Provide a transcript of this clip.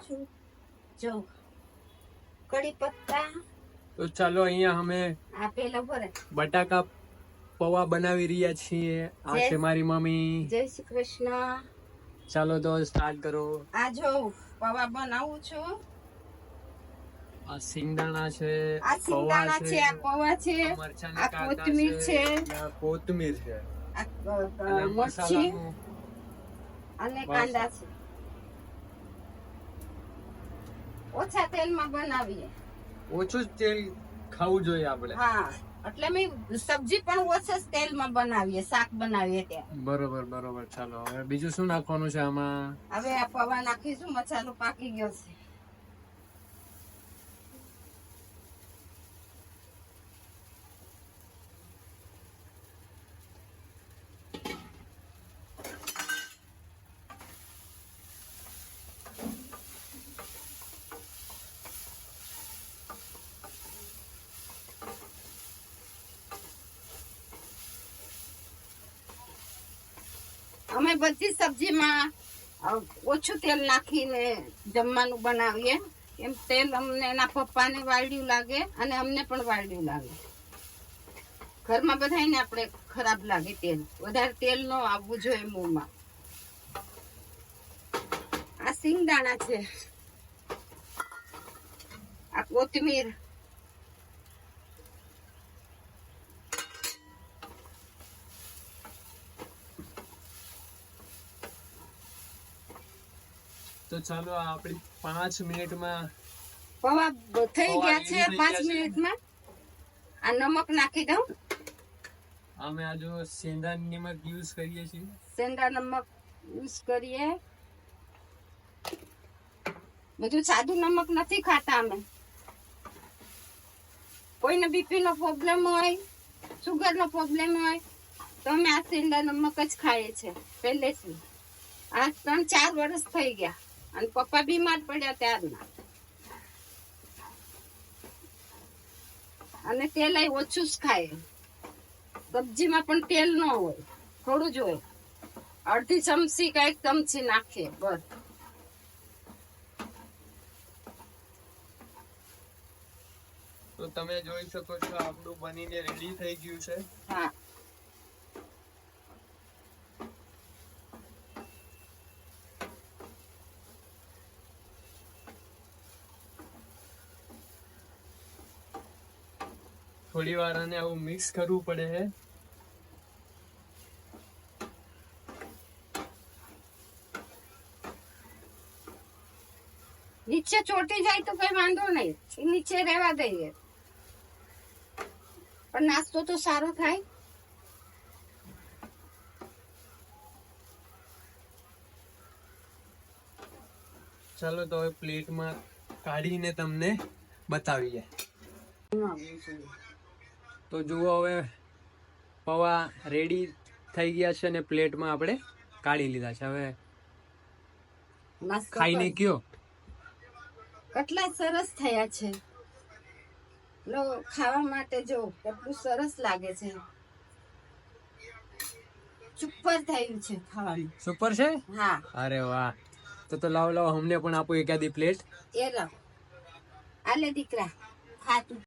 છું જો કડી પત્તા. તો ચાલો અહીંયા અમે આ પેલા ભરે બટાકા પૌવા બનાવી રહ્યા છીએ. આ છે મારી મમ્મી. જય શ્રી કૃષ્ણ. ચાલો તો સ્ટાર્ટ કરો. આ જો પૌવા બનાવું છું. આ સિંગદાણા છે, આ સિંગદાણા છે, આ પૌવા છે, આ કોથમીર છે, કોથમીર છે, આ મરચી અને કાંદા છે. ઓછા તેલમાં બનાવીએ. ઓછું જ તેલ ખાવું જોઈએ આપણે. હા, એટલે મેં સબ્જી પણ ઓછા જ તેલમાં બનાવીએ, શાક બનાવીએ ત્યાં. બરોબર બરોબર. ચાલો હવે બીજું શું નાખવાનું છે આમાં? હવે આ પૌવા નાખીશું. મસાલો પાકી ગયો છે. અમે બધી સબ્જીમાં ઓછું તેલ નાખીને જમવાનું બનાવીએ. એમ તેલ અમને એના પપ્પાને વાળ્યું લાગે અને અમને પણ વાળ્યું લાગે. ઘરમાં બધાને આપણે ખરાબ લાગે તેલ. વધારે તેલ ન આવવું જોઈએ મોંમાં. આ સિંગદાણા છે, આ કોથમીર, તો ચાલો આપણી 5 મિનિટમાં પૌવા થઈ ગયા છે. 5 મિનિટમાં આ નમક નાખી દઉં. અમે આ જો સેંધા નમક યુઝ કરીએ છીએ. સેંધા નમક યુઝ કરીએ. બધું સાદું નમક નથી ખાતા અમે. કોઈને બીપી નો પ્રોબ્લેમ હોય, સુગર નો પ્રોબ્લેમ હોય તો અમે આ સેંધા નમક જ ખાઈએ છીએ પહેલેથી. આ 3-4 વર્ષ થઈ ગયા અને પપ્પા બીમાર પડ્યા ત્યારના. અને તેલ ઓછું જ ખાય. સબ્જીમાં પણ તેલ ન હોય, થોડું જ હોય. અડધી ચમચી કે 1 ચમચી નાખીએ બસ. તો તમે જોઈ શકો છો આપણું બનીને રેડી થઈ ગયું છે. હા, થોડી વાર આને આવું મિક્સ કરવું પડે છે. નીચે ચોટી જાય તો કઈ વાંધો નહીં, નીચે રહેવા દઈએ. પણ નાસ્તો તો સારો થાય. ચાલો તો હવે પ્લેટમાં કાઢીને તમને બતાવીએ. તો જુઓ હવે પૌવા રેડી થઈ ગયા છે ને પ્લેટમાં આપણે કાઢી લીધા છે. હવે ખાઈને કયો કેટલા સરસ થયા છે. લો ખાવા માટે જો કેટલું સરસ લાગે છે. સુપર થયું છે ખાવાનું. સુપર છે. હા, અરે વાહ. તો લાવો લાવો અમને પણ આપો એકાદી પ્લેટ. એ લો આલે દીકરા ખા તું.